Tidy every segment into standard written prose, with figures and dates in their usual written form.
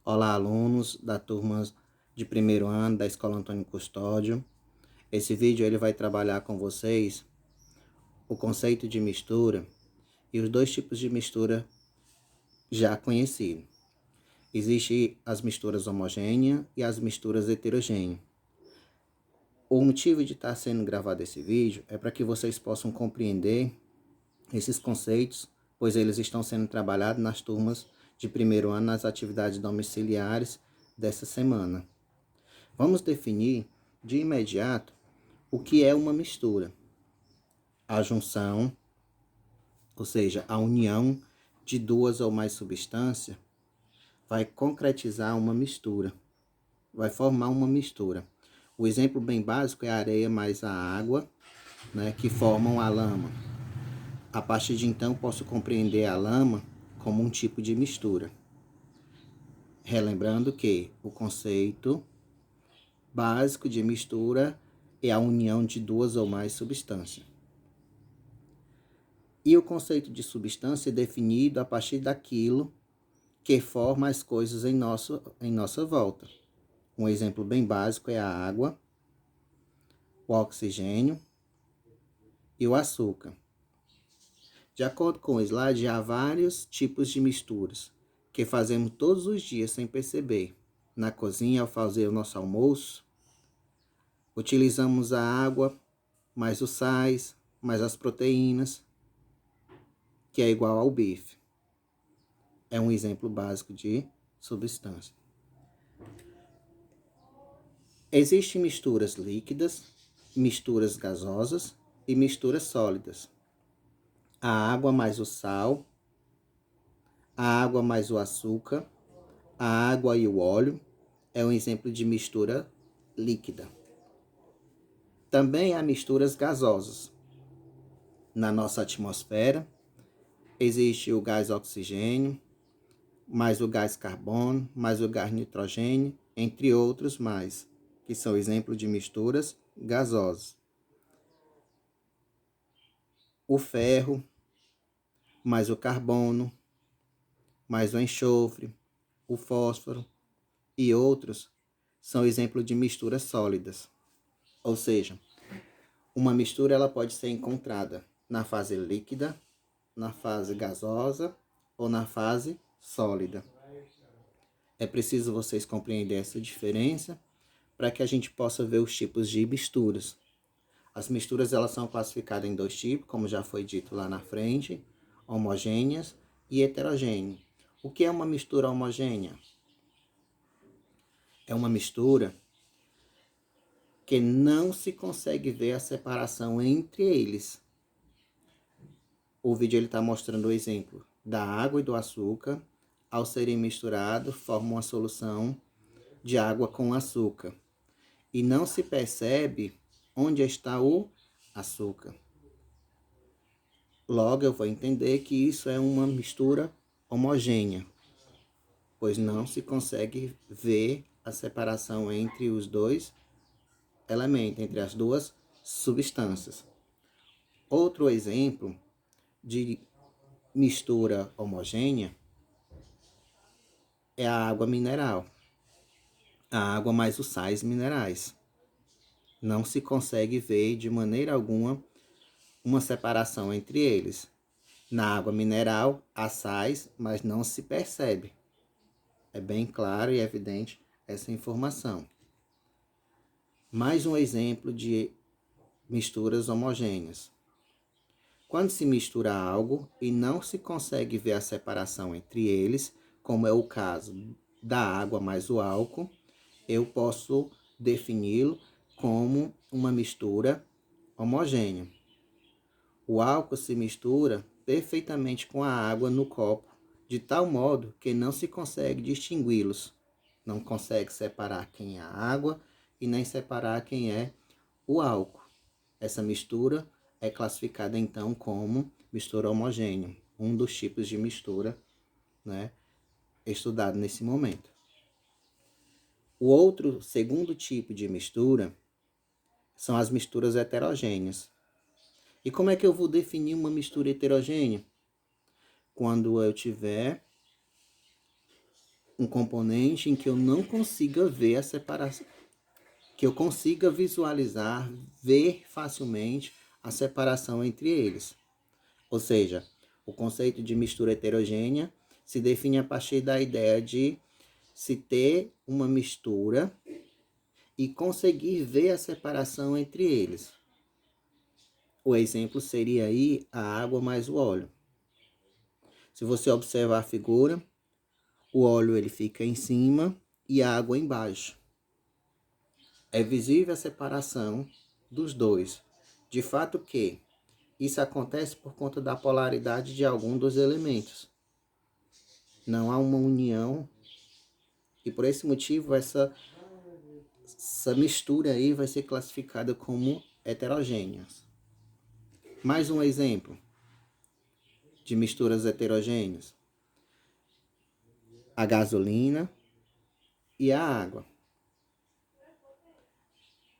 Olá, alunos da turma de primeiro ano da Escola Antônio Custódio. Esse vídeo ele vai trabalhar com vocês o conceito de mistura e os dois tipos de mistura já conhecidos. Existem as misturas homogêneas e as misturas heterogêneas. O motivo de estar sendo gravado esse vídeo é para que vocês possam compreender esses conceitos, pois eles estão sendo trabalhados nas turmas de primeiro ano nas atividades domiciliares dessa semana. Vamos definir de imediato o que é uma mistura. A junção, ou seja, a união de duas ou mais substâncias, vai concretizar uma mistura, vai formar uma mistura. O exemplo bem básico é a areia mais a água, né, que formam a lama. A partir de então, posso compreender a lama como um tipo de mistura. Relembrando que o conceito básico de mistura é a união de duas ou mais substâncias. E o conceito de substância é definido a partir daquilo que forma as coisas em nossa volta. Um exemplo bem básico é a água, o oxigênio e o açúcar. De acordo com o slide, há vários tipos de misturas que fazemos todos os dias sem perceber. Na cozinha, ao fazer o nosso almoço, utilizamos a água, mais os sais, mais as proteínas, que é igual ao bife. É um exemplo básico de substância. Existem misturas líquidas, misturas gasosas e misturas sólidas. A água mais o sal, a água mais o açúcar, a água e o óleo é um exemplo de mistura líquida. Também há misturas gasosas. Na nossa atmosfera, existe o gás oxigênio, mais o gás carbono, mais o gás nitrogênio, entre outros mais, que são exemplos de misturas gasosas. O ferro, mais o carbono, mais o enxofre, o fósforo e outros são exemplos de misturas sólidas. Ou seja, uma mistura ela pode ser encontrada na fase líquida, na fase gasosa ou na fase sólida. É preciso vocês compreenderem essa diferença para que a gente possa ver os tipos de misturas. As misturas elas são classificadas em dois tipos, como já foi dito lá na frente, homogêneas e heterogêneas. O que é uma mistura homogênea? É uma mistura que não se consegue ver a separação entre eles. O vídeo está mostrando o exemplo da água e do açúcar. Ao serem misturados, formam uma solução de água com açúcar. E não se percebe onde está o açúcar. Logo, eu vou entender que isso é uma mistura homogênea, pois não se consegue ver a separação entre os dois elementos, entre as duas substâncias. Outro exemplo de mistura homogênea é a água mineral. A água mais os sais minerais. Não se consegue ver de maneira alguma uma separação entre eles. Na água mineral, há sais, mas não se percebe. É bem claro e evidente essa informação. Mais um exemplo de misturas homogêneas. Quando se mistura algo e não se consegue ver a separação entre eles, como é o caso da água mais o álcool, eu posso defini-lo como uma mistura homogênea. O álcool se mistura perfeitamente com a água no copo, de tal modo que não se consegue distingui-los. Não consegue separar quem é a água e nem separar quem é o álcool. Essa mistura é classificada então como mistura homogênea, um dos tipos de mistura, né, estudado nesse momento. O outro, segundo tipo de mistura, são as misturas heterogêneas. E como é que eu vou definir uma mistura heterogênea? Quando eu tiver um componente em que eu não consiga ver a separação, que eu consiga visualizar, ver facilmente a separação entre eles. Ou seja, o conceito de mistura heterogênea se define a partir da ideia de se ter uma mistura e conseguir ver a separação entre eles. O exemplo seria aí a água mais o óleo. Se você observar a figura, o óleo ele fica em cima e a água embaixo. É visível a separação dos dois. De fato que isso acontece por conta da polaridade de algum dos elementos. Não há uma união e por esse motivo essa mistura aí vai ser classificada como heterogênea. Mais um exemplo de misturas heterogêneas: a gasolina e a água.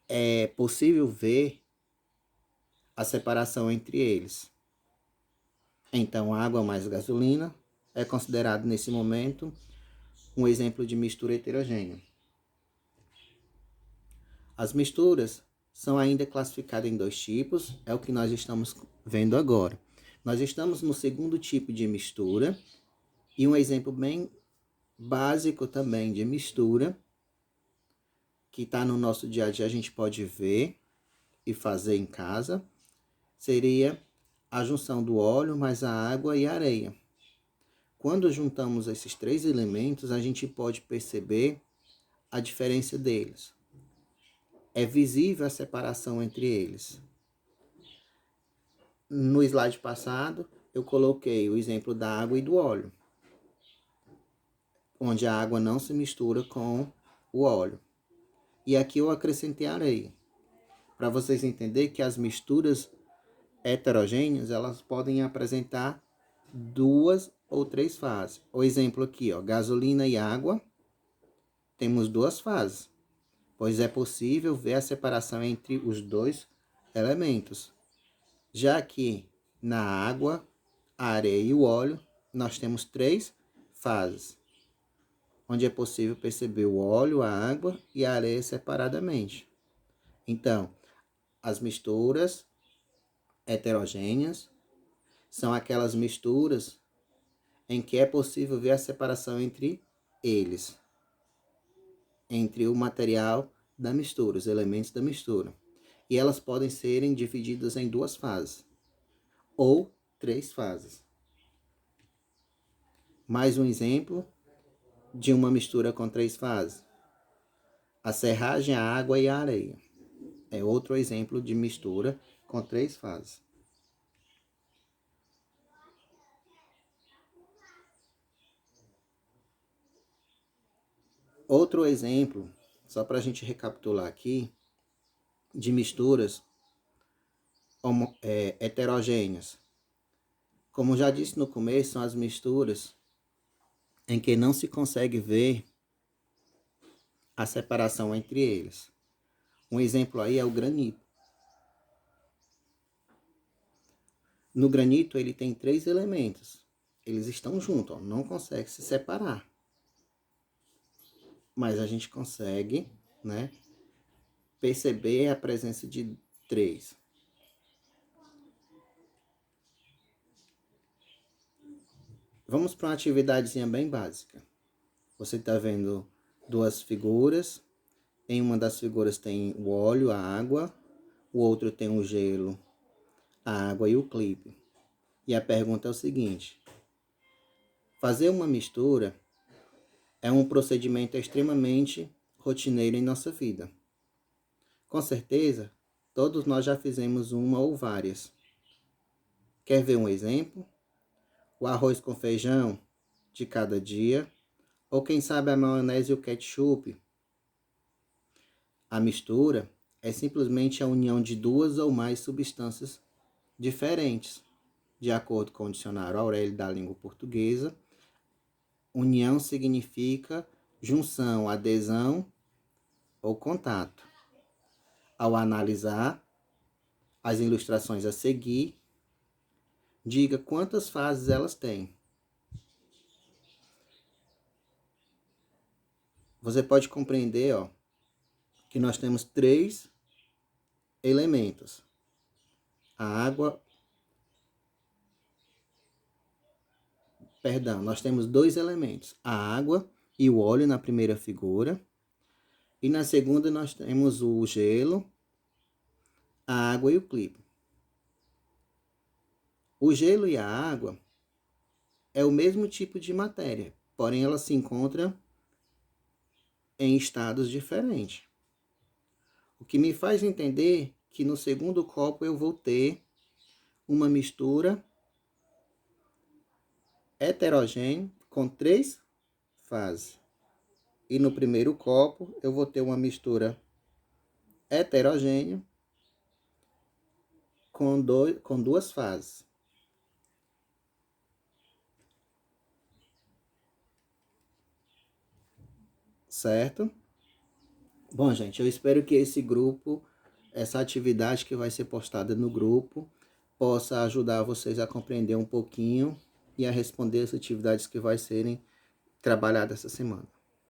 É possível ver a separação entre eles. Então, água mais gasolina é considerado nesse momento um exemplo de mistura heterogênea. As misturas são ainda classificadas em dois tipos, é o que nós estamos vendo agora. Nós estamos no segundo tipo de mistura, e um exemplo bem básico também de mistura, que está no nosso dia a dia, a gente pode ver e fazer em casa, seria a junção do óleo mais a água e a areia. Quando juntamos esses três elementos, a gente pode perceber a diferença deles. É visível a separação entre eles. No slide passado, eu coloquei o exemplo da água e do óleo, onde a água não se mistura com o óleo. E aqui eu acrescentei areia, para vocês entenderem que as misturas heterogêneas, elas podem apresentar duas ou três fases. O exemplo aqui, ó, gasolina e água, temos duas fases, pois é possível ver a separação entre os dois elementos. Já que na água, a areia e o óleo, nós temos três fases, onde é possível perceber o óleo, a água e a areia separadamente. Então, as misturas heterogêneas são aquelas misturas em que é possível ver a separação entre eles, entre o material da mistura, os elementos da mistura. E elas podem serem divididas em duas fases, ou três fases. Mais um exemplo de uma mistura com três fases: a serragem, a água e a areia. É outro exemplo de mistura com três fases. Outro exemplo, só para a gente recapitular aqui, de misturas heterogêneas. Como já disse no começo, são as misturas em que não se consegue ver a separação entre eles. Um exemplo aí é o granito. No granito ele tem três elementos. Eles estão juntos, ó, não consegue se separar. Mas a gente consegue, né, perceber a presença de três. Vamos para uma atividadezinha bem básica. Você está vendo duas figuras. Em uma das figuras tem o óleo, a água. O outro tem o gelo, a água e o clipe. E a pergunta é o seguinte: fazer uma mistura é um procedimento extremamente rotineiro em nossa vida. Com certeza, todos nós já fizemos uma ou várias. Quer ver um exemplo? O arroz com feijão de cada dia, ou quem sabe a maionese e o ketchup. A mistura é simplesmente a união de duas ou mais substâncias diferentes. De acordo com o dicionário Aurélio da língua portuguesa, união significa junção, adesão ou contato. Ao analisar as ilustrações a seguir, diga quantas fases elas têm. você pode compreender, ó, que nós temos 3 elementos. A água... Perdão, nós temos 2 elementos. A água e o óleo na primeira figura. E na segunda nós temos o gelo, a água e o clima. O gelo e a água é o mesmo tipo de matéria, porém ela se encontra em estados diferentes. O que me faz entender que no segundo copo eu vou ter uma mistura heterogênea com 3 fases. E no primeiro copo eu vou ter uma mistura heterogênea com 2 fases. Certo? Bom, gente, eu espero que esse grupo, essa atividade que vai ser postada no grupo, possa ajudar vocês a compreender um pouquinho e a responder as atividades que vai serem trabalhadas essa semana.